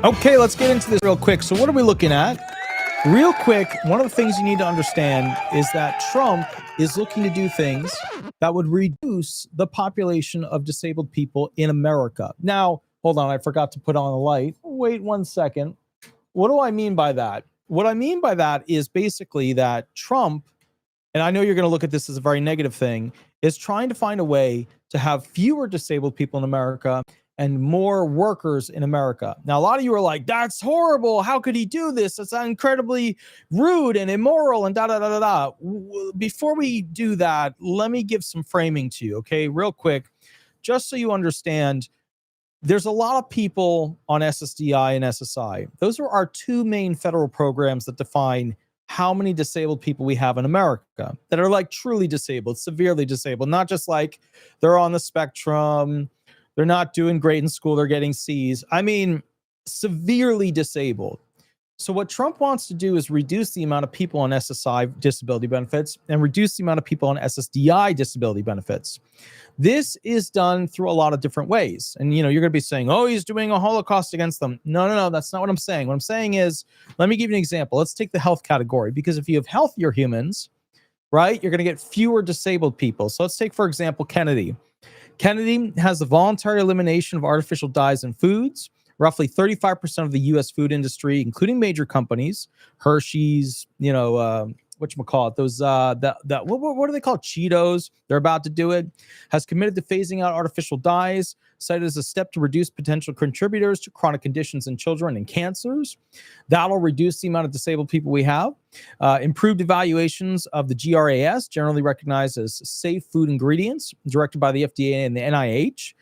Okay, let's get into this real quick. So what are we looking at? Real quick, one of the things you need to understand is that Trump is looking to do things that would reduce the population of disabled people in America. Now, hold on, I forgot to put on the light. Wait 1 second. What do I mean by that? What I mean by that is basically that Trump, and I know you're going to look at this as a very negative thing, is trying to find a way to have fewer disabled people in America and more workers in America. Now, a lot of you are like, that's horrible. How could he do this? That's incredibly rude and immoral and da da da da da. Before we do that, let me give some framing to you, okay, real quick, just so you understand. There's a lot of people on SSDI and SSI. Those are our two main federal programs that define how many disabled people we have in America that are like truly disabled, severely disabled, not just like they're on the spectrum, they're not doing great in school, they're getting C's. I mean, severely disabled. So what Trump wants to do is reduce the amount of people on SSI disability benefits and reduce the amount of people on SSDI disability benefits. This is done through a lot of different ways. And, you're going to be saying, oh, he's doing a Holocaust against them. No, that's not what I'm saying. What I'm saying is, let me give you an example. Let's take the health category, because if you have healthier humans, right, you're going to get fewer disabled people. So let's take, for example, Kennedy. Kennedy has the voluntary elimination of artificial dyes in foods. Roughly 35% of the U.S. food industry, including major companies, Hershey's, whatchamacallit, those, what are they called? Cheetos. They're about to do it. Has committed to phasing out artificial dyes, cited as a step to reduce potential contributors to chronic conditions in children and cancers. That'll reduce the amount of disabled people we have. Improved evaluations of the GRAS, generally recognized as safe food ingredients, directed by the FDA and the NIH.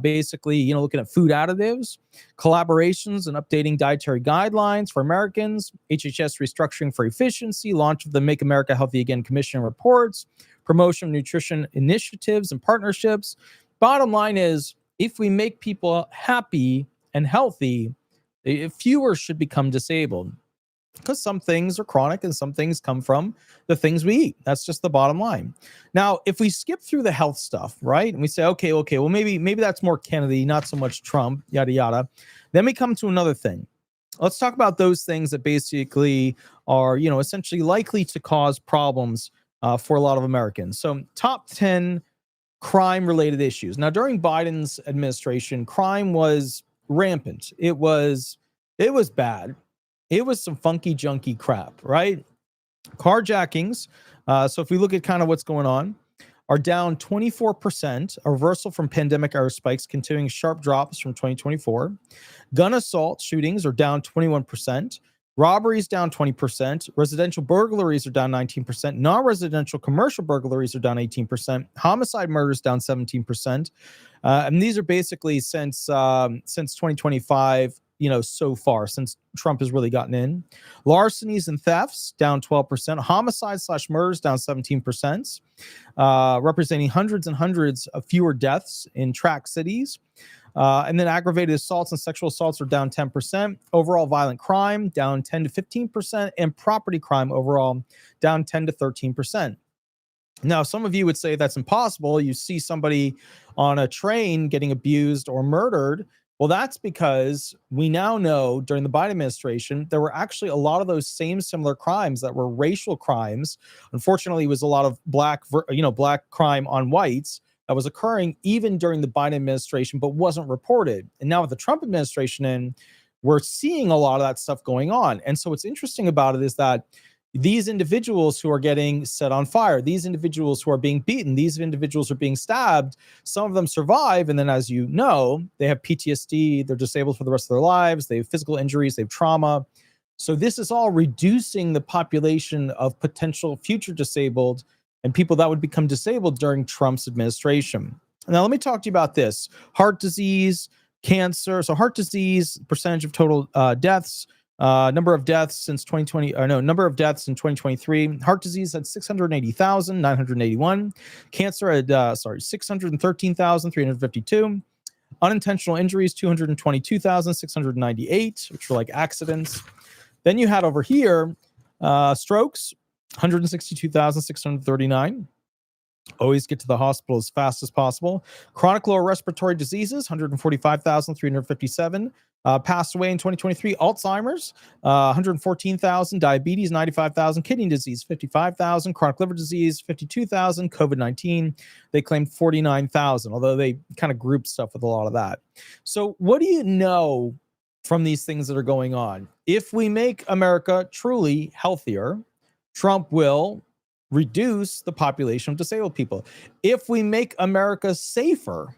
Basically, looking at food additives, collaborations and updating dietary guidelines for Americans, HHS restructuring for efficiency, launch of the Make America Healthy Again Commission reports, promotion of nutrition initiatives and partnerships. Bottom line is, if we make people happy and healthy, fewer should become disabled. Because some things are chronic and some things come from the things we eat. That's just the bottom line. Now, if we skip through the health stuff, right, and we say, okay, well, maybe that's more Kennedy, not so much Trump, yada, yada. Then we come to another thing. Let's talk about those things that basically are, essentially likely to cause problems for a lot of Americans. So top 10 crime-related issues. Now, during Biden's administration, crime was rampant. It was bad. It was some funky, junky crap, right? Carjackings. So if we look at kind of what's going on, are down 24%, a reversal from pandemic era spikes, continuing sharp drops from 2024. Gun assault shootings are down 21%. Robberies down 20%. Residential burglaries are down 19%. Non-residential commercial burglaries are down 18%. Homicide murders down 17%. And these are basically since 2025. So far, since Trump has really gotten in. Larcenies and thefts down 12%. Homicides/murders down 17%, representing hundreds and hundreds of fewer deaths in tract cities. And then aggravated assaults and sexual assaults are down 10%. Overall violent crime down 10 to 15%. And property crime overall down 10 to 13%. Now, some of you would say that's impossible. You see somebody on a train getting abused or murdered. Well, that's because we now know during the Biden administration, there were actually a lot of those same similar crimes that were racial crimes. Unfortunately, it was a lot of black crime on whites that was occurring even during the Biden administration, but wasn't reported. And now with the Trump administration in, we're seeing a lot of that stuff going on. And so what's interesting about it is that these individuals who are getting set on fire, these individuals who are being beaten, these individuals are being stabbed, some of them survive. And then, as you know, they have PTSD, they're disabled for the rest of their lives, they have physical injuries, they have trauma. So this is all reducing the population of potential future disabled and people that would become disabled during Trump's administration. Now, let me talk to you about this. Heart disease, cancer. So heart disease, percentage of total deaths, number of deaths since 2020, number of deaths in 2023. Heart disease had 680,981. Cancer had, 613,352. Unintentional injuries, 222,698, which were like accidents. Then you had over here, strokes, 162,639. Always get to the hospital as fast as possible. Chronic lower respiratory diseases, 145,357. Passed away in 2023. Alzheimer's, 114,000. Diabetes, 95,000. Kidney disease, 55,000. Chronic liver disease, 52,000. COVID-19, they claimed 49,000, although they kind of group stuff with a lot of that. So what do you know from these things that are going on? If we make America truly healthier, Trump will reduce the population of disabled people. If we make America safer,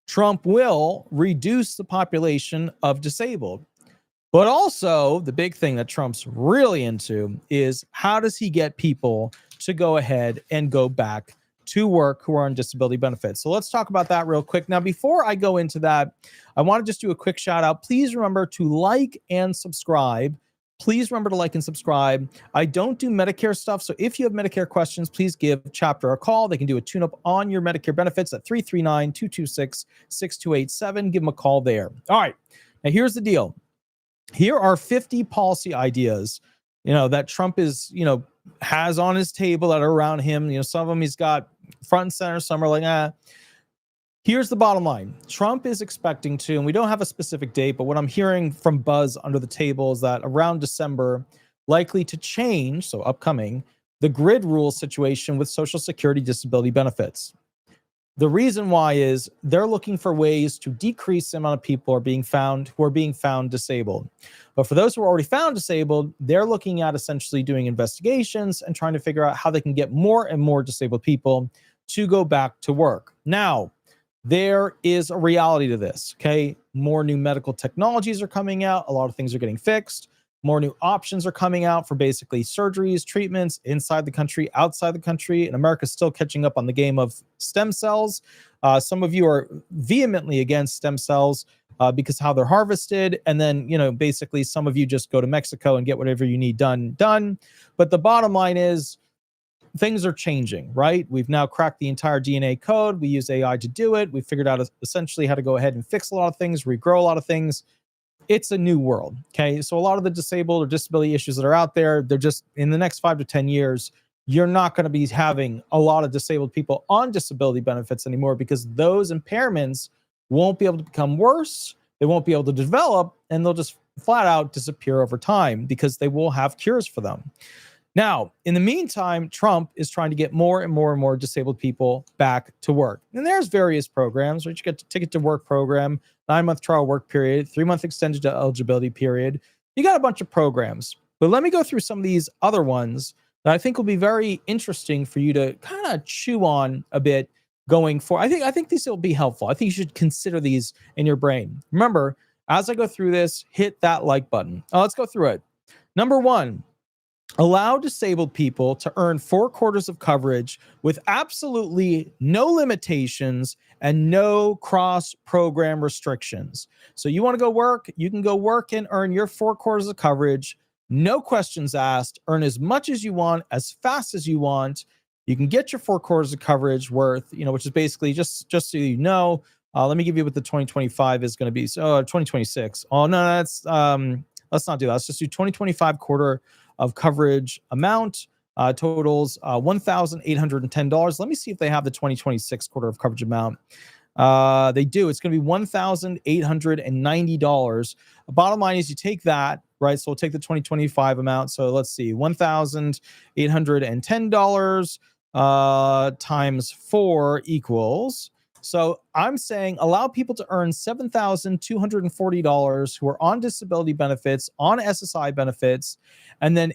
Trump will reduce the population of disabled. But also, the big thing that Trump's really into is how does he get people to go ahead and go back to work who are on disability benefits? So let's talk about that real quick. Now, before I go into that, I want to just do a quick shout out. Please remember to like and subscribe. Please remember to like and subscribe. I don't do Medicare stuff, so if you have Medicare questions, please give Chapter a call. They can do a tune-up on your Medicare benefits at 339-226-6287. Give them a call there. All right, now here's the deal. Here are 50 policy ideas, that Trump is, has on his table that are around him. Some of them he's got front and center, some are like, Here's the bottom line. Trump is expecting to, and we don't have a specific date, but what I'm hearing from buzz under the table is that around December, likely to change, so upcoming, the grid rule situation with Social Security disability benefits. The reason why is they're looking for ways to decrease the amount of people who are being found disabled. But for those who are already found disabled, they're looking at essentially doing investigations and trying to figure out how they can get more and more disabled people to go back to work. Now, there is a reality to this, okay? More new medical technologies are coming out. A lot of things are getting fixed. More new options are coming out for basically surgeries, treatments inside the country, outside the country. And America's still catching up on the game of stem cells. Some of you are vehemently against stem cells because how they're harvested. And then, basically some of you just go to Mexico and get whatever you need done. But the bottom line is, things are changing, right? We've now cracked the entire DNA code. We use AI to do it. We figured out essentially how to go ahead and fix a lot of things, regrow a lot of things. It's a new world, okay? So a lot of the disabled or disability issues that are out there, they're just, in the next 5 to 10 years, you're not going to be having a lot of disabled people on disability benefits anymore because those impairments won't be able to become worse. They won't be able to develop, and they'll just flat out disappear over time because they will have cures for them. Now, in the meantime, Trump is trying to get more and more and more disabled people back to work. And there's various programs, right? You get the Ticket to Work program, 9-month trial work period, 3-month extended eligibility period. You got a bunch of programs. But let me go through some of these other ones that I think will be very interesting for you to kind of chew on a bit going forward. I think these will be helpful. I think you should consider these in your brain. Remember, as I go through this, hit that like button. Let's go through it. Number 1. Allow disabled people to earn 4 quarters of coverage with absolutely no limitations and no cross-program restrictions. So you want to go work, you can go work and earn your 4 quarters of coverage, no questions asked, earn as much as you want, as fast as you want. You can get your 4 quarters of coverage worth, which is basically just so you know, let me give you what the 2025 is going to be. So 2026. Oh, no, that's, let's not do that. Let's just do 2025 quarter of coverage amount, totals $1,810. Let me see if they have the 2026 quarter of coverage amount. They do. It's going to be $1,890. Bottom line is you take that, right? So we'll take the 2025 amount. So let's see, $1,810 times 4 equals. So I'm saying allow people to earn $7,240 who are on disability benefits, on SSI benefits, and then,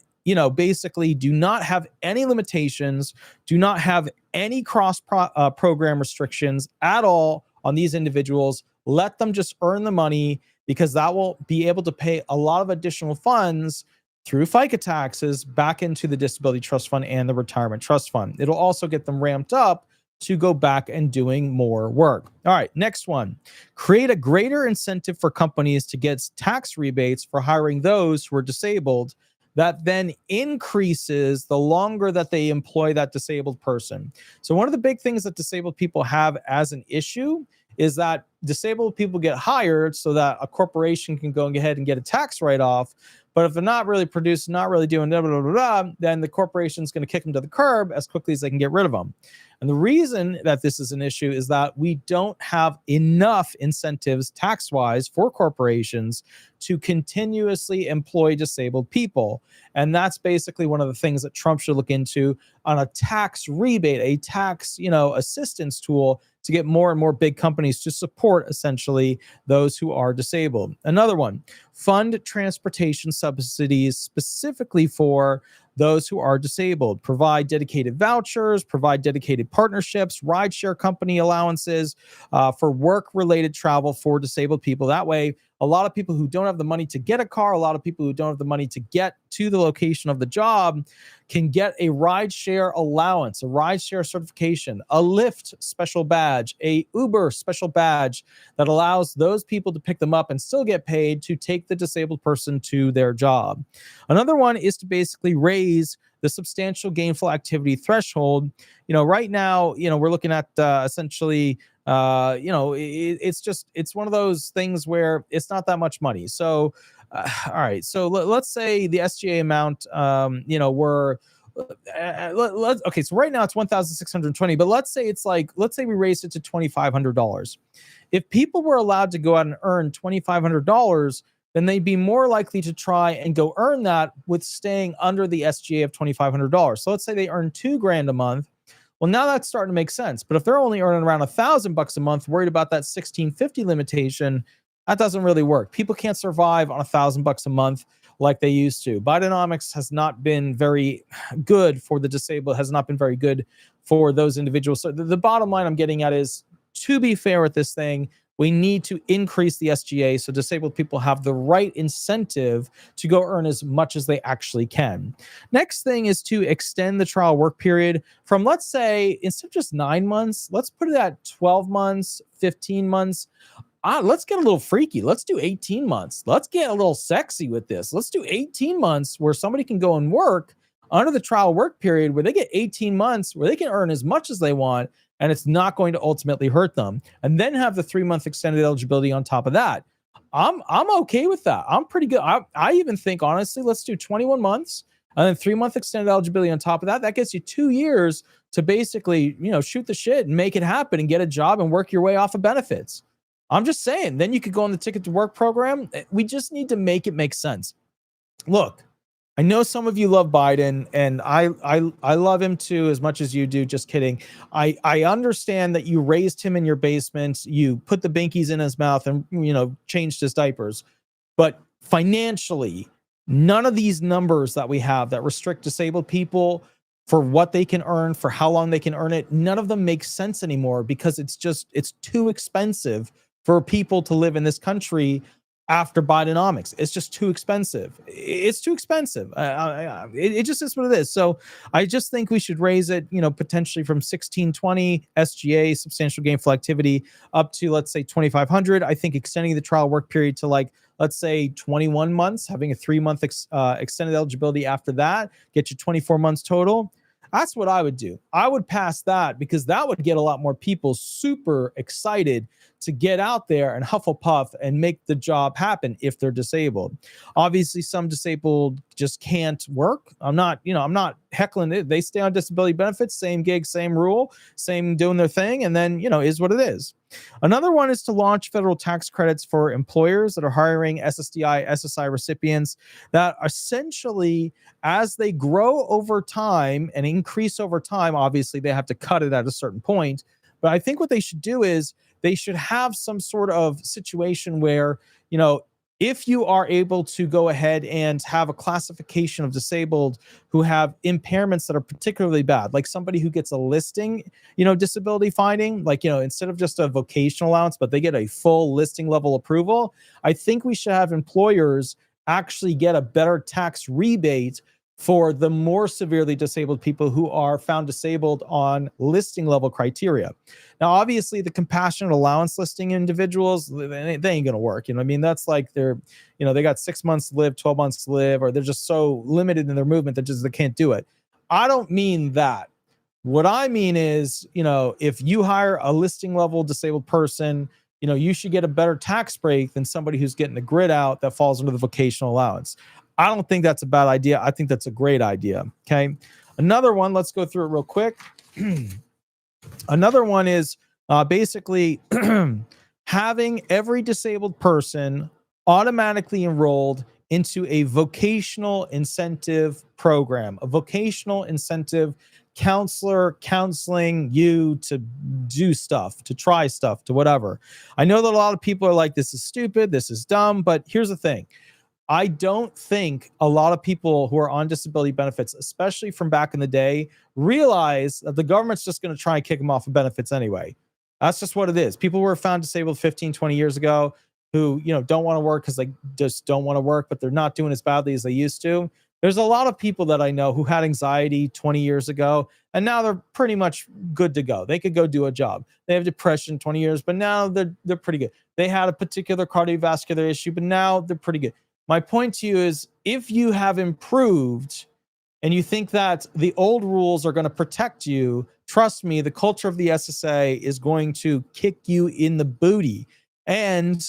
basically do not have any limitations, do not have any program restrictions at all on these individuals. Let them just earn the money because that will be able to pay a lot of additional funds through FICA taxes back into the Disability Trust Fund and the Retirement Trust Fund. It'll also get them ramped up to go back and doing more work. All right, next one. Create a greater incentive for companies to get tax rebates for hiring those who are disabled that then increases the longer that they employ that disabled person. So one of the big things that disabled people have as an issue is that disabled people get hired so that a corporation can go ahead and get a tax write-off. But if they're not really producing, not really doing blah, blah, blah, blah, then the corporation's going to kick them to the curb as quickly as they can get rid of them. And the reason that this is an issue is that we don't have enough incentives tax-wise for corporations to continuously employ disabled people. And that's basically one of the things that Trump should look into on a tax rebate, a tax, assistance tool to get more and more big companies to support essentially those who are disabled. Another one, fund transportation subsidies specifically for those who are disabled, provide dedicated vouchers, provide dedicated partnerships, rideshare company allowances for work-related travel for disabled people. That way, a lot of people who don't have the money to get a car, a lot of people who don't have the money to get to the location of the job can get a rideshare allowance, a rideshare certification, a Lyft special badge, a Uber special badge that allows those people to pick them up and still get paid to take the disabled person to their job. Another one is to basically raise the substantial gainful activity threshold. Right now, we're looking at essentially it's one of those things where it's not that much money. So, all right. So let's say the SGA amount, okay. So right now it's 1,620, but let's say we raised it to $2,500. If people were allowed to go out and earn $2,500, then they'd be more likely to try and go earn that with staying under the SGA of $2,500. So let's say they earn $2,000 a month. Well, now that's starting to make sense. But if they're only earning around $1,000 a month, worried about that 1,650 limitation, that doesn't really work. People can't survive on $1,000 a month like they used to. Bidenomics has not been very good for the disabled, has not been very good for those individuals. So the bottom line I'm getting at is, to be fair with this thing, we need to increase the SGA so disabled people have the right incentive to go earn as much as they actually can. Next thing is to extend the trial work period from, let's say, instead of just 9 months, let's put it at 12 months, 15 months. Let's get a little freaky. Let's do 18 months. Let's get a little sexy with this. Let's do 18 months where somebody can go and work under the trial work period, where they get 18 months where they can earn as much as they want, and it's not going to ultimately hurt them. And then have the 3-month extended eligibility on top of that. I'm okay with that. I'm pretty good. I even think, honestly, let's do 21 months and then 3-month extended eligibility on top of that. That gets you 2 years to basically, shoot the shit and make it happen and get a job and work your way off of benefits. I'm just saying, then you could go on the Ticket to Work program. We just need to make it make sense. Look, I know some of you love Biden, and I love him too, as much as you do. Just kidding. I understand that you raised him in your basement, you put the binkies in his mouth, and changed his diapers. But financially, none of these numbers that we have that restrict disabled people for what they can earn, for how long they can earn it, none of them make sense anymore, because it's too expensive for people to live in this country. After Bidenomics, it's just too expensive. It's too expensive. It just is what it is. So I just think we should raise it, potentially from 1,620 SGA, substantial gainful activity, up to, let's say, 2,500. I think extending the trial work period to, let's say 21 months, having a 3-month extended eligibility after that, get you 24 months total. That's what I would do. I would pass that, because that would get a lot more people super excited to get out there and Hufflepuff and make the job happen if they're disabled. Obviously, some disabled just can't work. I'm not heckling it. They stay on disability benefits, same gig, same rule, same doing their thing, and then, is what it is. Another one is to launch federal tax credits for employers that are hiring SSDI, SSI recipients that essentially, as they grow over time and increase over time, obviously they have to cut it at a certain point. But I think what they should do is they should have some sort of situation where, if you are able to go ahead and have a classification of disabled who have impairments that are particularly bad, like somebody who gets a listing, disability finding, instead of just a vocational allowance, but they get a full listing level approval, I think we should have employers actually get a better tax rebate for the more severely disabled people who are found disabled on listing level criteria. Now, obviously, the compassionate allowance listing individuals, they ain't going to work. That's like they're, they got 6 months to live, 12 months to live, or they're just so limited in their movement that they can't do it. I don't mean that. What I mean is, if you hire a listing level disabled person, you should get a better tax break than somebody who's getting the grid out that falls under the vocational allowance. I don't think that's a bad idea. I think that's a great idea. Okay. Another one, let's go through it real quick. Another one is basically having every disabled person automatically enrolled into a vocational incentive program, a vocational incentive counselor counseling you to do stuff, to try stuff, to whatever. I know that a lot of people are like, this is stupid, this is dumb, but here's the thing. I don't think a lot of people who are on disability benefits, especially from back in the day, realize that the government's just going to try and kick them off of benefits anyway. That's just what it is. People who were found disabled 15, 20 years ago who, don't want to work because they just don't want to work, but they're not doing as badly as they used to. There's a lot of people that I know who had anxiety 20 years ago, and now they're pretty much good to go. They could go do a job. They have depression 20 years, but now they're pretty good. They had a particular cardiovascular issue, but now they're pretty good. My point to you is, if you have improved and you think that the old rules are going to protect you, trust me, the culture of the SSA is going to kick you in the booty. And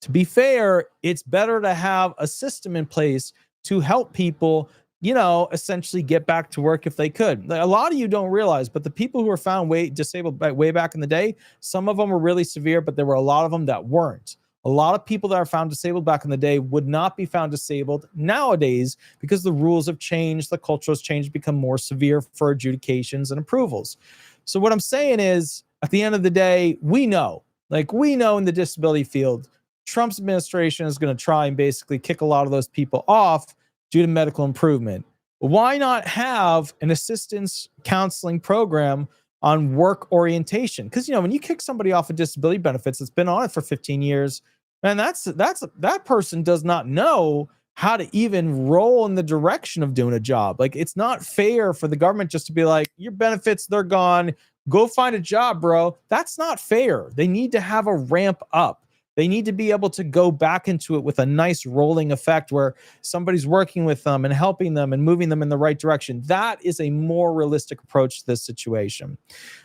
to be fair, it's better to have a system in place to help people, essentially get back to work if they could. A lot of you don't realize, but the people who were found disabled way back in the day, some of them were really severe, but there were a lot of them that weren't. A lot of people that are found disabled back in the day would not be found disabled nowadays because the rules have changed, the culture has changed, become more severe for adjudications and approvals. So what I'm saying is, at the end of the day, we know in the disability field, Trump's administration is going to try and basically kick a lot of those people off due to medical improvement. Why not have an assistance counseling program on work orientation? Because, when you kick somebody off of disability benefits that's been on it for 15 years, man, that person does not know how to even roll in the direction of doing a job. Like, it's not fair for the government just to be like, your benefits, they're gone. Go find a job, bro. That's not fair. They need to have a ramp up. They need to be able to go back into it with a nice rolling effect where somebody's working with them and helping them and moving them in the right direction. That is a more realistic approach to this situation.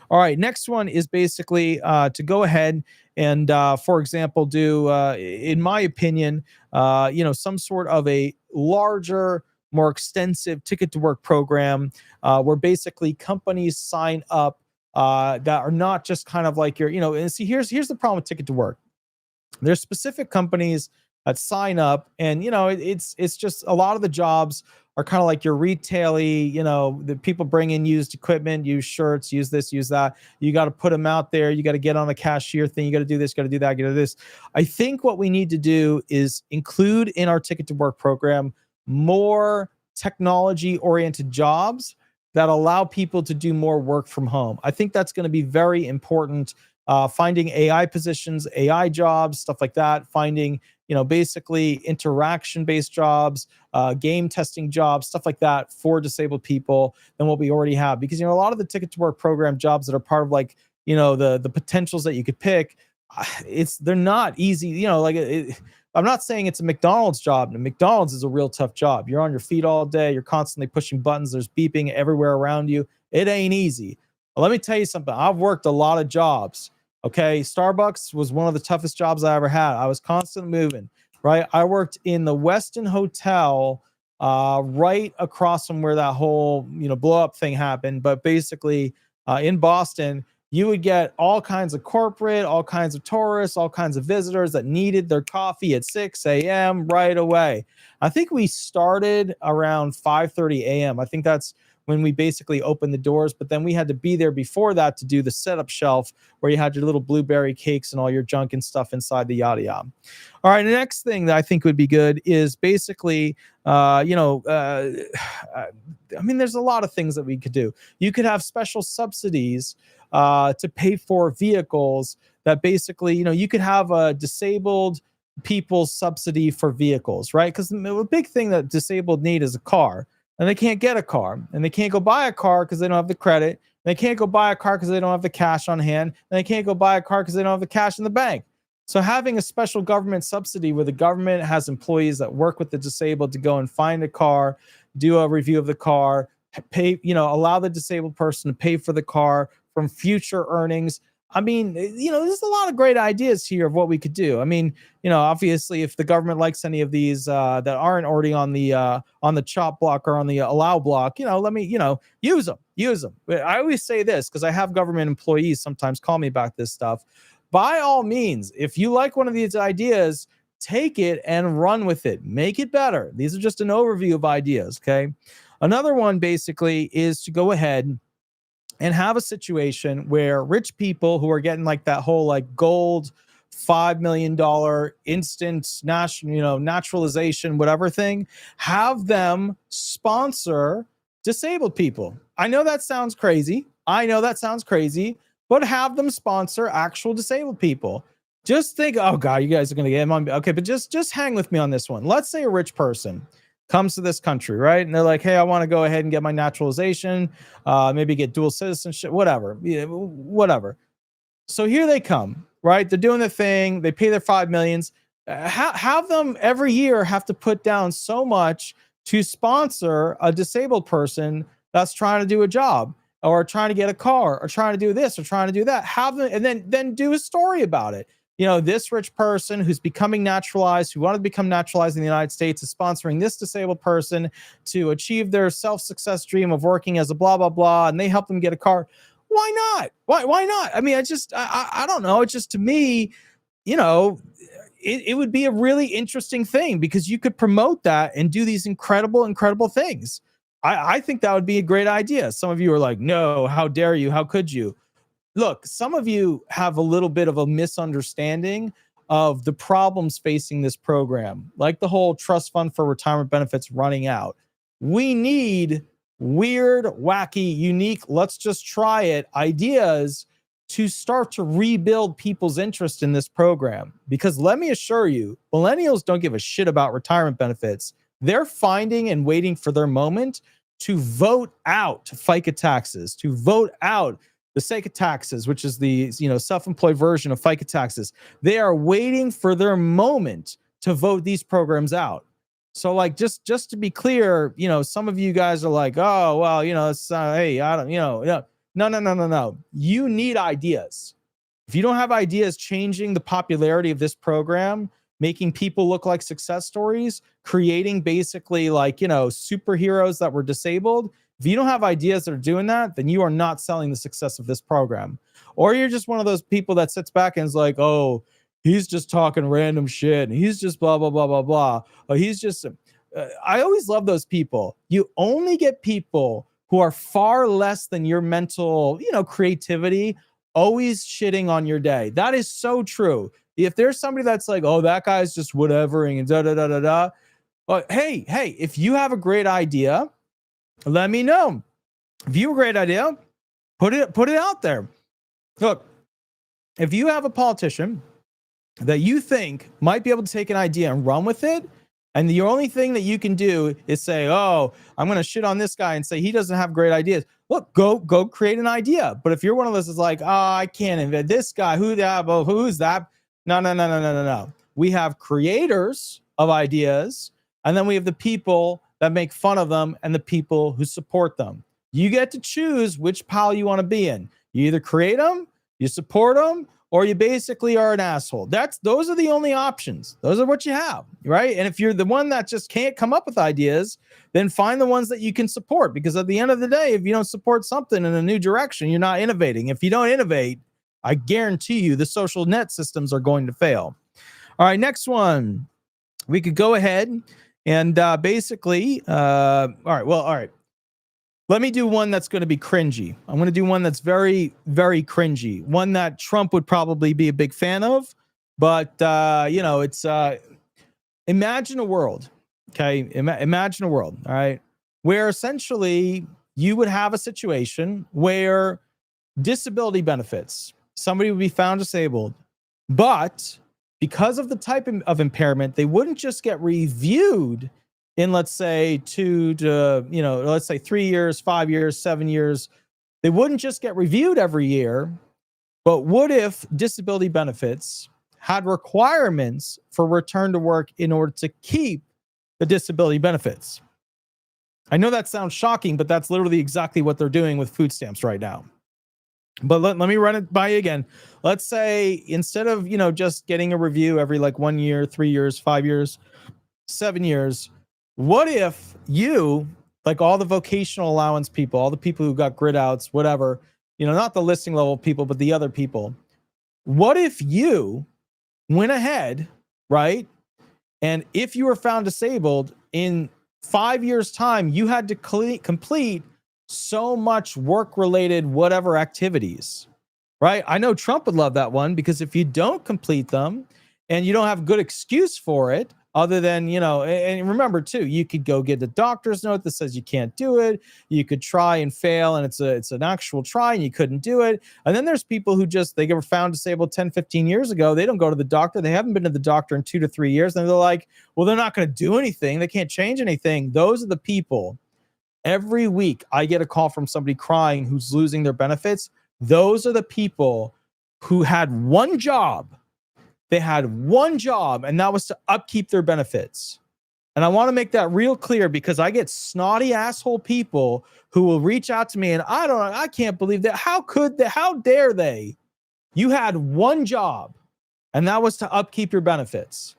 All right, next one is basically to go ahead and, for example, do, in my opinion, some sort of a larger, more extensive ticket to work program where basically companies sign up that are not just kind of like your, and see, here's the problem with ticket to work. There's specific companies that sign up, and it's just a lot of the jobs are kind of like your retail-y, the people bring in used equipment, use shirts, use this, use that. You got to put them out there. You got to get on a cashier thing. You got to do this, got to do that, got to do this. I think what we need to do is include in our ticket to work program more technology-oriented jobs that allow people to do more work from home. I think that's going to be very important. Finding AI positions, AI jobs, stuff like that. Finding, basically interaction-based jobs, game testing jobs, stuff like that for disabled people than what we already have. Because, a lot of the ticket to work program jobs that are part of like, the potentials that you could pick, they're not easy. I'm not saying it's a McDonald's job. And McDonald's is a real tough job. You're on your feet all day. You're constantly pushing buttons. There's beeping everywhere around you. It ain't easy. Well, let me tell you something. I've worked a lot of jobs. Okay, Starbucks was one of the toughest jobs I ever had. I was constantly moving, right? I worked in the Westin Hotel right across from where that whole, blow up thing happened. But basically in Boston, you would get all kinds of corporate, all kinds of tourists, all kinds of visitors that needed their coffee at 6 a.m. right away. I think we started around 5:30 a.m. I think that's when we basically opened the doors, but then we had to be there before that to do the setup shelf where you had your little blueberry cakes and all your junk and stuff inside the yada yada. All right, the next thing that I think would be good is basically, there's a lot of things that we could do. You could have special subsidies to pay for vehicles that basically, you could have a disabled people's subsidy for vehicles, right? Because the big thing that disabled need is a car. And they can't get a car, and they can't go buy a car because they don't have the credit. They can't go buy a car because they don't have the cash on hand, and they can't go buy a car because they don't have the cash in the bank. So having a special government subsidy where the government has employees that work with the disabled to go and find a car, do a review of the car, pay, allow the disabled person to pay for the car from future earnings. I mean, there's a lot of great ideas here of what we could do. I mean, obviously, if the government likes any of these that aren't already on the chop block or on the allow block, use them. use them. I always say this because I have government employees sometimes call me about this stuff. By all means, if you like one of these ideas, take it and run with it. Make it better. These are just an overview of ideas, okay? Another one basically is to go ahead and have a situation where rich people who are getting like that whole like gold $5 million instant naturalization, whatever thing, have them sponsor disabled people. I know that sounds crazy. But have them sponsor actual disabled people. Just think, oh God, you guys are going to get him on. Okay, but just hang with me on this one. Let's say a rich person comes to this country, right? And they're like, hey, I want to go ahead and get my naturalization, maybe get dual citizenship, whatever. So here they come, right? They're doing the thing. They pay their $5 million. Have them every year have to put down so much to sponsor a disabled person that's trying to do a job or trying to get a car or trying to do this or trying to do that. Have them and then do a story about it. This rich person who's becoming naturalized, who wanted to become naturalized in the United States, is sponsoring this disabled person to achieve their self-success dream of working as a blah, blah, blah, and they help them get a car. Why not? Why not? I mean, I don't know. It's just, to me, it would be a really interesting thing because you could promote that and do these incredible things. I think that would be a great idea. Some of you are like, no, how dare you? How could you? Look, some of you have a little bit of a misunderstanding of the problems facing this program, like the whole trust fund for retirement benefits running out. We need weird, wacky, unique, let's just try it ideas to start to rebuild people's interest in this program. Because let me assure you, millennials don't give a shit about retirement benefits. They're finding and waiting for their moment to vote out FICA taxes, to vote out the SECA taxes, which is the self-employed version of FICA taxes. They are waiting for their moment to vote these programs out. So like, just to be clear, some of you guys are like, oh, well, it's, hey, I don't, no. You need ideas. If you don't have ideas changing the popularity of this program, making people look like success stories, creating basically like, superheroes that were disabled, if you don't have ideas that are doing that, then you are not selling the success of this program. Or you're just one of those people that sits back and is like, oh, he's just talking random shit. And he's just blah, blah, blah, blah, blah. Oh, he's just, I always love those people. You only get people who are far less than your mental, creativity, always shitting on your day. That is so true. If there's somebody that's like, oh, that guy's just whatevering and da-da-da-da-da. But hey, if you have a great idea, let me know. If you have a great idea, put it out there. Look, if you have a politician that you think might be able to take an idea and run with it, and the only thing that you can do is say, oh, I'm going to shit on this guy and say he doesn't have great ideas. Look, go create an idea. But if you're one of those that's like, oh, I can't invent this guy, who's that? No. We have creators of ideas, and then we have the people that make fun of them and the people who support them. You get to choose which pile you want to be in. You either create them, you support them, or you basically are an asshole. Those are the only options. Those are what you have, right? And if you're the one that just can't come up with ideas, then find the ones that you can support. Because at the end of the day, if you don't support something in a new direction, you're not innovating. If you don't innovate, I guarantee you the social net systems are going to fail. All right, next one. We could go ahead and basically, all right. Let me do one that's going to be cringy. I'm going to do one that's very, very cringy. One that Trump would probably be a big fan of. But, it's imagine a world, okay? Imagine a world, all right, where essentially you would have a situation where disability benefits, somebody would be found disabled, but because of the type of impairment, they wouldn't just get reviewed in, let's say, 2 to, let's say 3 years, 5 years, 7 years. They wouldn't just get reviewed every year, but what if disability benefits had requirements for return to work in order to keep the disability benefits? I know that sounds shocking, but that's literally exactly what they're doing with food stamps right now. But let me run it by you again. Let's say instead of, just getting a review every like 1 year, 3 years, 5 years, 7 years, what if you like all the vocational allowance people, all the people who got grid outs, whatever, not the listing level people, but the other people. What if you went ahead, right? And if you were found disabled in 5 years' time, you had to complete so much work-related whatever activities, right? I know Trump would love that one, because if you don't complete them and you don't have a good excuse for it, other than, and remember too, you could go get a doctor's note that says you can't do it. You could try and fail, and it's an actual try and you couldn't do it. And then there's people who they were found disabled 10, 15 years ago. They don't go to the doctor. They haven't been to the doctor in 2 to 3 years. And they're like, well, they're not going to do anything. They can't change anything. Those are the people. Every week I get a call from somebody crying who's losing their benefits. Those are the people who had one job. They had one job, and that was to upkeep their benefits. And I want to make that real clear, because I get snotty asshole people who will reach out to me, and I can't believe that. How dare they? You had one job, and that was to upkeep your benefits.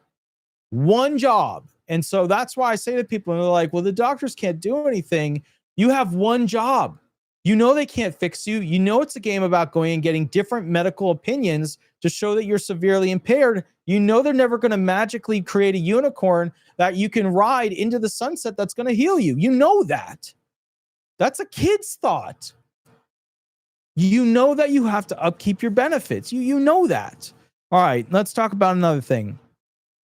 One job. And so that's why I say to people, and they're like, well, the doctors can't do anything. You have one job. They can't fix you. It's a game about going and getting different medical opinions to show that you're severely impaired. They're never going to magically create a unicorn that you can ride into the sunset that's going to heal you. That. That's a kid's thought. That you have to upkeep your benefits. You know that. All right, let's talk about another thing.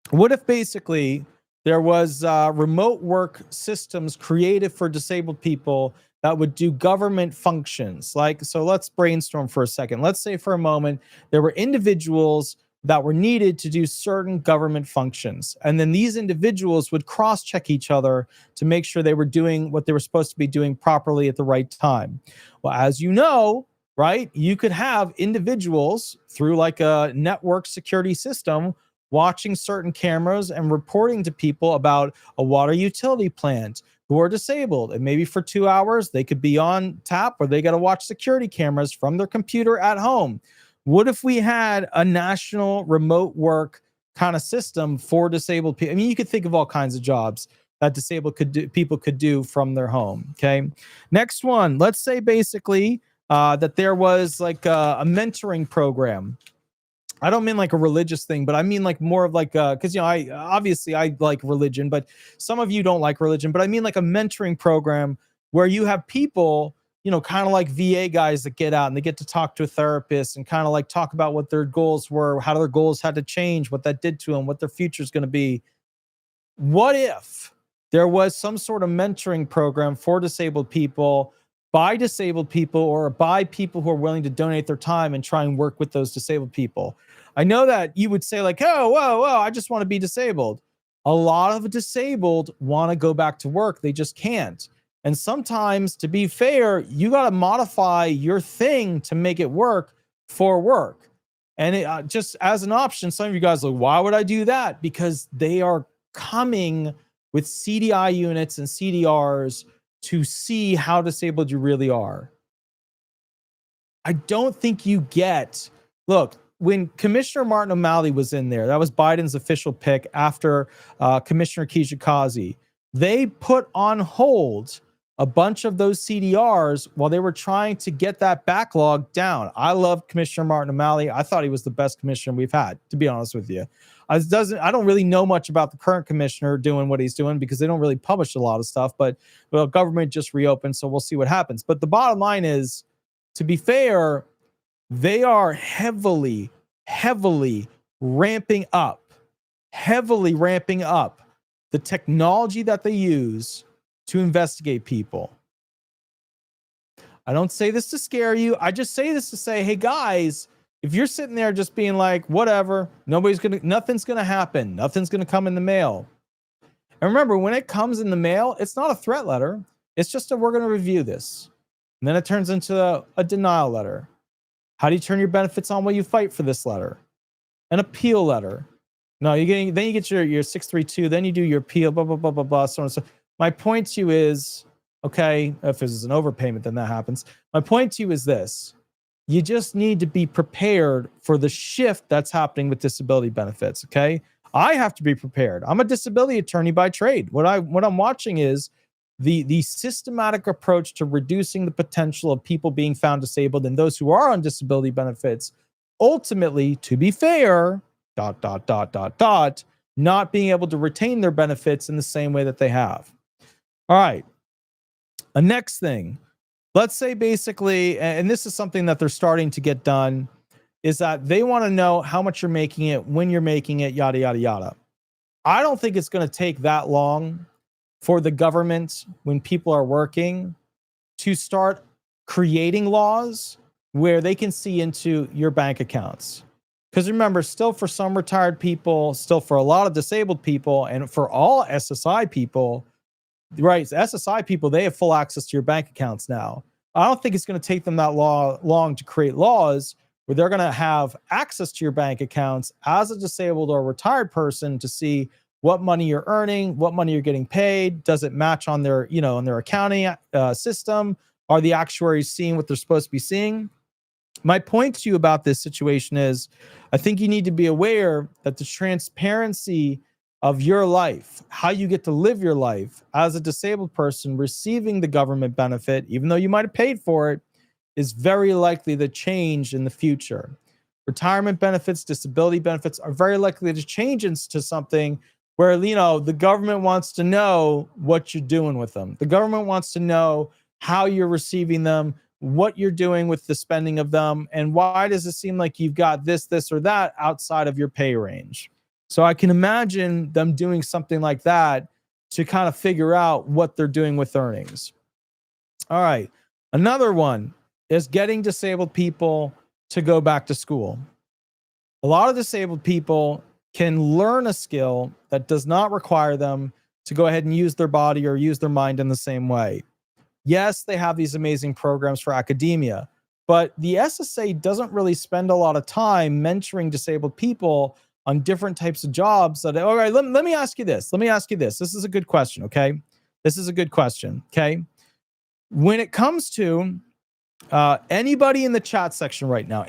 What if basically there was remote work systems created for disabled people that would do government functions? So let's brainstorm for a second. Let's say for a moment there were individuals that were needed to do certain government functions. And then these individuals would cross-check each other to make sure they were doing what they were supposed to be doing properly at the right time. Well, as you know, right, you could have individuals through like a network security system watching certain cameras and reporting to people about a water utility plant who are disabled. And maybe for 2 hours, they could be on tap, or they got to watch security cameras from their computer at home. What if we had a national remote work kind of system for disabled people? I mean, you could think of all kinds of jobs that disabled people could do from their home. Okay. Next one. Let's say basically that there was like a mentoring program. I don't mean like a religious thing, but I mean like more of like, because, I like religion, but some of you don't like religion, but I mean like a mentoring program where you have people, kind of like VA guys that get out and they get to talk to a therapist and kind of like talk about what their goals were, how their goals had to change, what that did to them, what their future is going to be. What if there was some sort of mentoring program for disabled people, by disabled people, or by people who are willing to donate their time and try and work with those disabled people? I know that you would say like, oh, whoa, I just want to be disabled. A lot of disabled want to go back to work. They just can't. And sometimes, to be fair, you got to modify your thing to make it work for work. And it, just as an option, some of you guys are like, why would I do that? Because they are coming with CDI units and CDRs to see how disabled you really are. I don't think you get, look, when Commissioner Martin O'Malley was in there, that was Biden's official pick after Commissioner Kijikazi, they put on hold a bunch of those CDRs while they were trying to get that backlog down. I love Commissioner Martin O'Malley. I thought he was the best commissioner we've had, to be honest with you. I don't really know much about the current commissioner doing what he's doing because they don't really publish a lot of stuff, but government just reopened, so we'll see what happens. But the bottom line is, to be fair, they are heavily ramping up the technology that they use to investigate people. I don't say this to scare you. I just say this to say, hey guys, if you're sitting there just being like, whatever, nothing's gonna happen. Nothing's gonna come in the mail. And remember, when it comes in the mail, it's not a threat letter. It's just we're gonna review this. And then it turns into a denial letter. How do you turn your benefits on while you fight for this letter? An appeal letter. No, then you get your 632, then you do your appeal, blah, blah, blah, blah, blah, so on and so. My point to you is, okay, if there's an overpayment, then that happens. My point to you is this. You just need to be prepared for the shift that's happening with disability benefits, okay? I have to be prepared. I'm a disability attorney by trade. What I'm watching is the systematic approach to reducing the potential of people being found disabled and those who are on disability benefits, ultimately, to be fair, not being able to retain their benefits in the same way that they have. All right. The next thing, let's say basically, and this is something that they're starting to get done, is that they want to know how much you're making it, when you're making it, yada, yada, yada. I don't think it's going to take that long for the government, when people are working, to start creating laws where they can see into your bank accounts. Because remember, still for some retired people, still for a lot of disabled people, and for all SSI people, right? SSI people, they have full access to your bank accounts now. I don't think it's going to take them that long to create laws where they're going to have access to your bank accounts as a disabled or retired person to see what money you're earning, what money you're getting paid. Does it match on their, on their accounting system? Are the actuaries seeing what they're supposed to be seeing? My point to you about this situation is, I think you need to be aware that the transparency of your life, how you get to live your life as a disabled person receiving the government benefit, even though you might have paid for it, is very likely to change in the future. Retirement benefits, disability benefits are very likely to change into something where, the government wants to know what you're doing with them. The government wants to know how you're receiving them, what you're doing with the spending of them, and why does it seem like you've got this, or that outside of your pay range. So I can imagine them doing something like that to kind of figure out what they're doing with earnings. All right. Another one is getting disabled people to go back to school. A lot of disabled people can learn a skill that does not require them to go ahead and use their body or use their mind in the same way. Yes, they have these amazing programs for academia, but the SSA doesn't really spend a lot of time mentoring disabled people on different types of jobs. All right, let me ask you this. This is a good question, okay? When it comes to anybody in the chat section right now,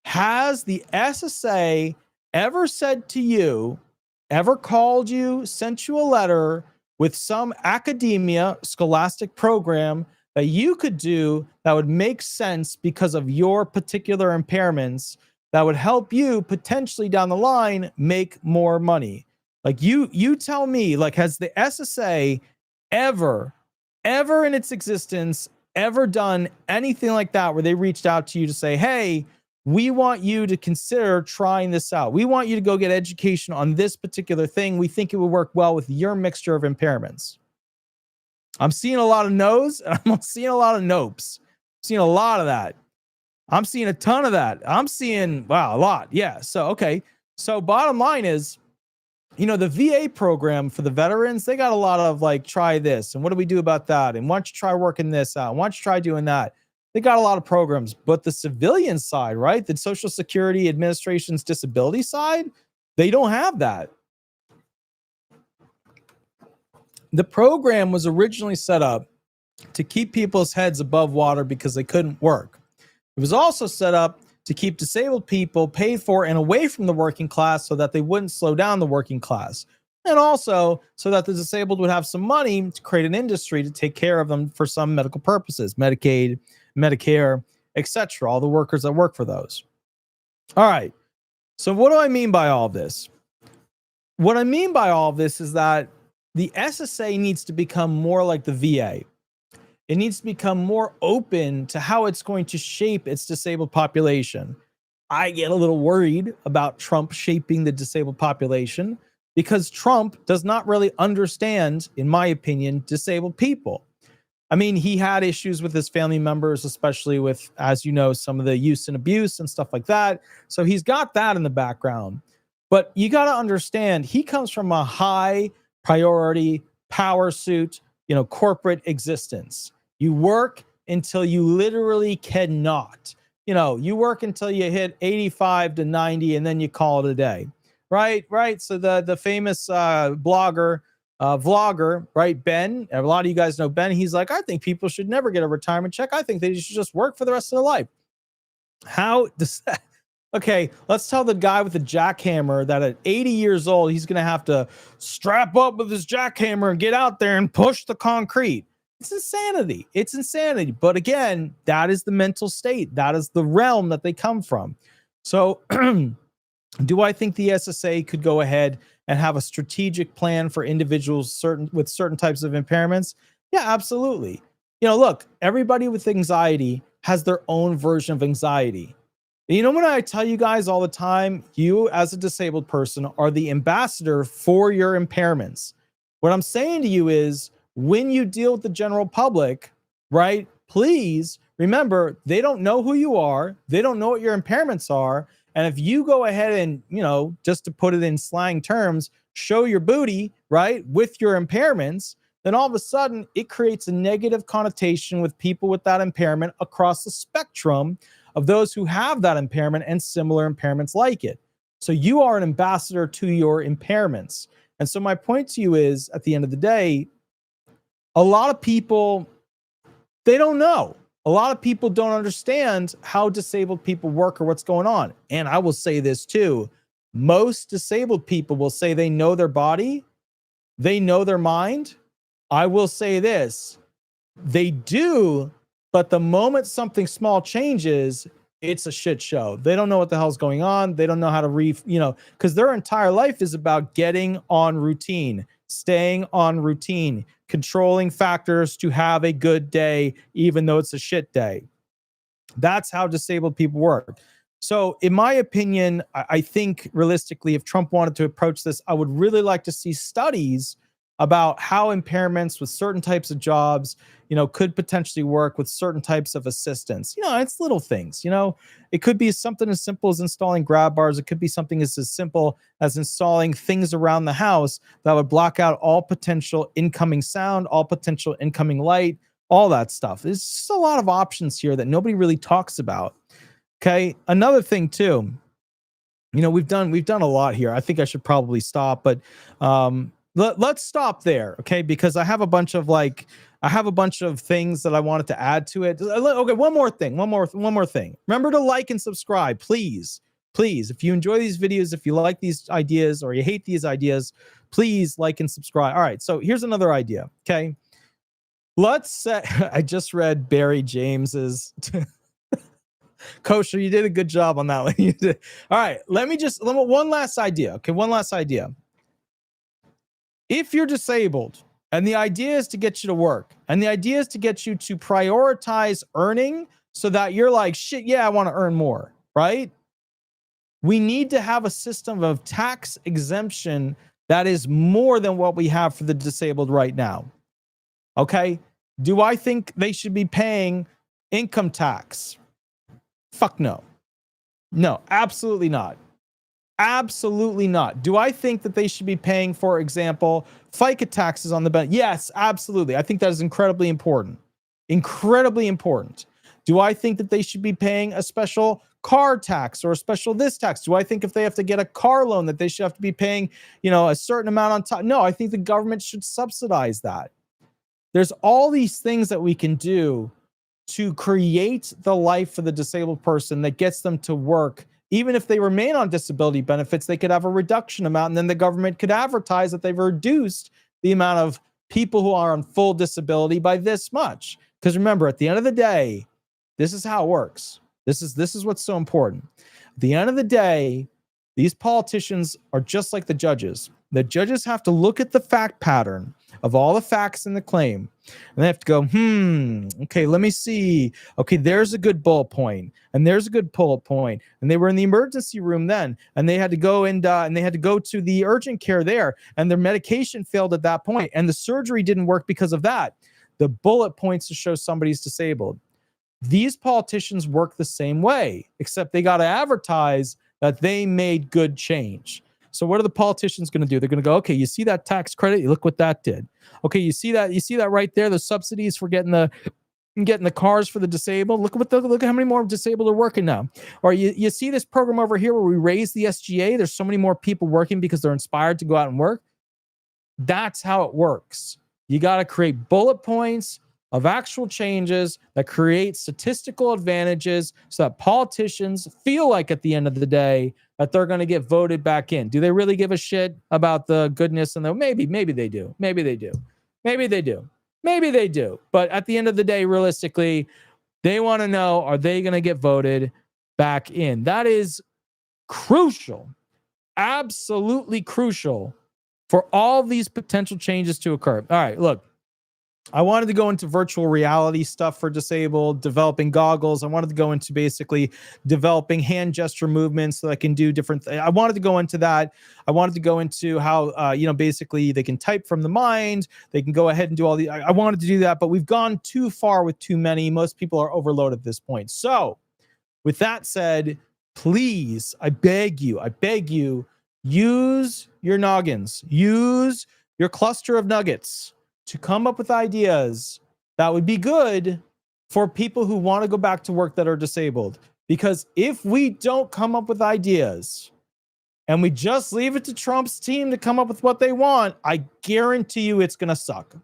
has the SSA ever said to you, ever called you, sent you a letter with some academia, scholastic program that you could do that would make sense because of your particular impairments that would help you potentially down the line make more money? Like you tell me, like, has the SSA ever in its existence ever done anything like that where they reached out to you to say, hey, we want you to consider trying this out. We want you to go get education on this particular thing. We think it would work well with your mixture of impairments. I'm seeing a lot of no's and I'm seeing a lot of nopes. I'm seeing a lot of that. I'm seeing a ton of that. I'm seeing, wow, a lot. Yeah. So, okay. So bottom line is, the VA program for the veterans, they got a lot of like, try this. And what do we do about that? And why don't you try working this out? Why don't you try doing that? They got a lot of programs, but the civilian side, right? The Social Security Administration's disability side, they don't have that. The program was originally set up to keep people's heads above water because they couldn't work. It was also set up to keep disabled people paid for and away from the working class so that they wouldn't slow down the working class. And also so that the disabled would have some money to create an industry to take care of them for some medical purposes, Medicaid, Medicare, etc., all the workers that work for those. All right. So what do I mean by all of this? What I mean by all of this is that the SSA needs to become more like the VA. It needs to become more open to how it's going to shape its disabled population. I get a little worried about Trump shaping the disabled population because Trump does not really understand, in my opinion, disabled people. I mean, he had issues with his family members, especially with, as you know, some of the use and abuse and stuff like that. So he's got that in the background. But you got to understand, he comes from a high priority power suit, corporate existence. You work until you literally cannot. You work until you hit 85 to 90 and then you call it a day. Right. So the famous vlogger, right, Ben, a lot of you guys know Ben. He's like, I think people should never get a retirement check. I think they should just work for the rest of their life. How does that, Okay, let's tell the guy with the jackhammer that at 80 years old, he's going to have to strap up with his jackhammer and get out there and push the concrete. It's insanity. It's insanity. But again, that is the mental state. That is the realm that they come from. So do I think the SSA could go ahead and have a strategic plan for individuals with certain types of impairments? Yeah, absolutely. Look, everybody with anxiety has their own version of anxiety. What I tell you guys all the time, you as a disabled person are the ambassador for your impairments. What I'm saying to you is when you deal with the general public, right, please remember, they don't know who you are. They don't know what your impairments are. And if you go ahead and, just to put it in slang terms, show your booty, right, with your impairments, then all of a sudden it creates a negative connotation with people with that impairment across the spectrum of those who have that impairment and similar impairments like it. So you are an ambassador to your impairments. And so my point to you is, at the end of the day, a lot of people, they don't know. A lot of people don't understand how disabled people work or what's going on. And I will say this too. Most disabled people will say they know their body, they know their mind. I will say this, they do, but the moment something small changes, it's a shit show. They don't know what the hell's going on. They don't know how to because their entire life is about getting on routine, staying on routine, controlling factors to have a good day, even though it's a shit day. That's how disabled people work. So in my opinion, I think realistically, if Trump wanted to approach this, I would really like to see studies about how impairments with certain types of jobs, could potentially work with certain types of assistance. It's little things, it could be something as simple as installing grab bars. It could be something as simple as installing things around the house that would block out all potential incoming sound, all potential incoming light, all that stuff. There's just a lot of options here that nobody really talks about. Okay. Another thing too, we've done a lot here. I think I should probably stop, but, let's stop there, okay? Because I have a bunch of things that I wanted to add to it. Okay, one more thing. Remember to like and subscribe, please. Please, if you enjoy these videos, if you like these ideas or you hate these ideas, please like and subscribe. All right, so here's another idea, okay? Let's say I just read Barry James's Kosher, you did a good job on that one. You did. All right, one last idea, okay? One last idea. If you're disabled and the idea is to get you to work and the idea is to get you to prioritize earning so that you're like, shit, yeah, I want to earn more, right? We need to have a system of tax exemption that is more than what we have for the disabled right now. Okay. Do I think they should be paying income tax? Fuck no. No, absolutely not. Absolutely not. Do I think that they should be paying, for example, FICA taxes on the benefit? Yes, absolutely. I think that is incredibly important. Incredibly important. Do I think that they should be paying a special car tax or a special this tax? Do I think if they have to get a car loan that they should have to be paying, a certain amount on top? No, I think the government should subsidize that. There's all these things that we can do to create the life for the disabled person that gets them to work. Even if they remain on disability benefits, they could have a reduction amount, and then the government could advertise that they've reduced the amount of people who are on full disability by this much. Because remember, at the end of the day, this is how it works. This is what's so important. At the end of the day, these politicians are just like the judges. The judges have to look at the fact pattern of all the facts in the claim, and they have to go, okay, let me see. Okay, there's a good bullet point, and there's a good bullet point. And they were in the emergency room then, and they had to go and they had to go to the urgent care there, and their medication failed at that point, and the surgery didn't work because of that. The bullet points to show somebody's disabled. These politicians work the same way, except they got to advertise that they made good change. So what are the politicians going to do? They're going to go, okay, you see that tax credit? Look what that did. Okay, you see that right there, the subsidies for getting the cars for the disabled. Look at how many more disabled are working now. Or you see this program over here where we raise the SGA. There's so many more people working because they're inspired to go out and work. That's how it works. You got to create bullet points of actual changes that create statistical advantages so that politicians feel like at the end of the day that they're going to get voted back in. Do they really give a shit about the goodness? And maybe they do. Maybe they do. Maybe they do. Maybe they do. But at the end of the day, realistically, they want to know, are they going to get voted back in? That is crucial, absolutely crucial for all these potential changes to occur. All right, look, I wanted to go into virtual reality stuff for disabled, developing goggles. I wanted to go into basically developing hand gesture movements so I can do different things. I wanted to go into that. I wanted to go into how, basically they can type from the mind. They can go ahead and do all the, I wanted to do that, but we've gone too far with too many. Most people are overloaded at this point. So with that said, please, I beg you, use your noggins, use your cluster of nuggets to come up with ideas that would be good for people who want to go back to work that are disabled. Because if we don't come up with ideas and we just leave it to Trump's team to come up with what they want, I guarantee you it's going to suck.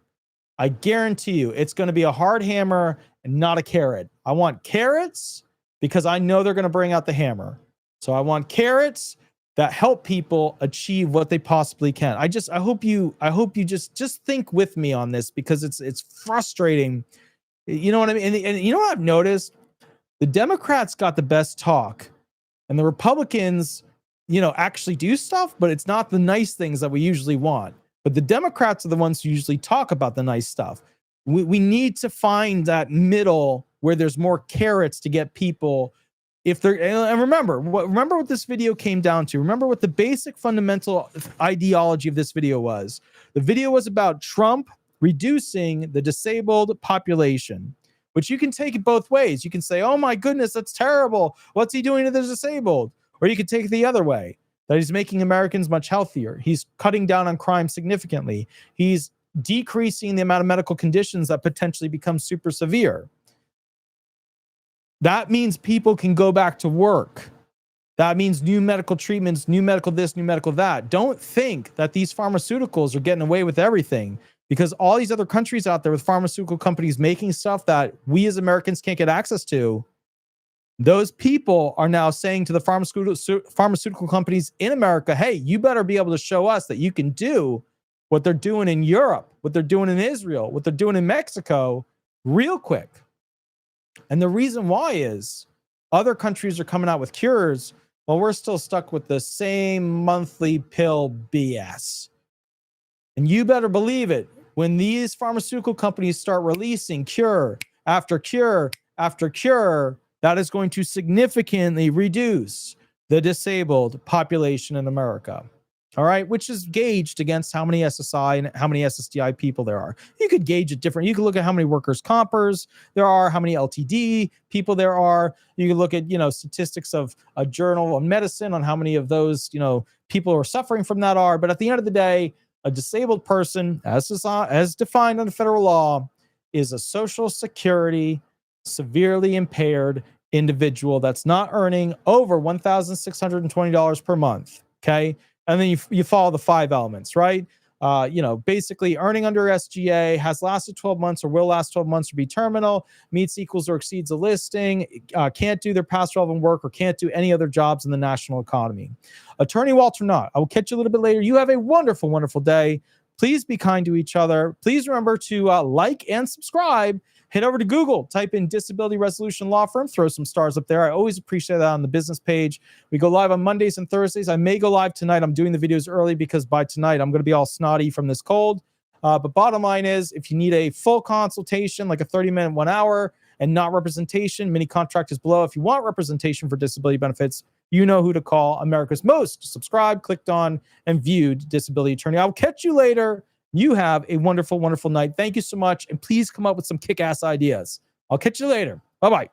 I guarantee you it's going to be a hard hammer and not a carrot. I want carrots because I know they're going to bring out the hammer. So I want carrots that help people achieve what they possibly can. I hope you just think with me on this, because it's frustrating. You know what I mean? And you know what I've noticed? The Democrats got the best talk, and the Republicans, actually do stuff, but it's not the nice things that we usually want. But the Democrats are the ones who usually talk about the nice stuff. We need to find that middle where there's more carrots to get people. If they're, and remember what this video came down to. Remember what the basic fundamental ideology of this video was. The video was about Trump reducing the disabled population, which you can take it both ways. You can say, oh my goodness, that's terrible. What's he doing to the disabled? Or you could take it the other way, that he's making Americans much healthier. He's cutting down on crime significantly. He's decreasing the amount of medical conditions that potentially become super severe. That means people can go back to work. That means new medical treatments, new medical this, new medical that. Don't think that these pharmaceuticals are getting away with everything, because all these other countries out there with pharmaceutical companies making stuff that we as Americans can't get access to, those people are now saying to the pharmaceutical companies in America, hey, you better be able to show us that you can do what they're doing in Europe, what they're doing in Israel, what they're doing in Mexico real quick. And the reason why is other countries are coming out with cures while we're still stuck with the same monthly pill BS. And you better believe it, when these pharmaceutical companies start releasing cure after cure after cure, that is going to significantly reduce the disabled population in America. All right, which is gauged against how many SSI and how many SSDI people there are. You could gauge it different. You could look at how many workers' compers there are, how many LTD people there are. You can look at, statistics of a journal on medicine on how many of those, people who are suffering from that are. But at the end of the day, a disabled person, as defined under federal law, is a Social Security severely impaired individual that's not earning over $1,620 per month. Okay. And then you follow the 5 elements, right? Basically earning under SGA, has lasted 12 months or will last 12 months or be terminal, meets, equals, or exceeds a listing, can't do their past relevant work, or can't do any other jobs in the national economy. Attorney Walter Hnot, I will catch you a little bit later. You have a wonderful, wonderful day. Please be kind to each other. Please remember to like and subscribe. Head over to Google, type in Disability Resolution Law Firm, throw some stars up there. I always appreciate that on the business page. We go live on Mondays and Thursdays. I may go live tonight. I'm doing the videos early because by tonight I'm going to be all snotty from this cold. But bottom line is, if you need a full consultation, like a 30-minute, 1 hour, and not representation, mini contract is below. If you want representation for disability benefits, you know who to call. America's most subscribed, clicked on, and viewed disability attorney. I'll catch you later. You have a wonderful, wonderful night. Thank you so much. And please come up with some kick-ass ideas. I'll catch you later. Bye-bye.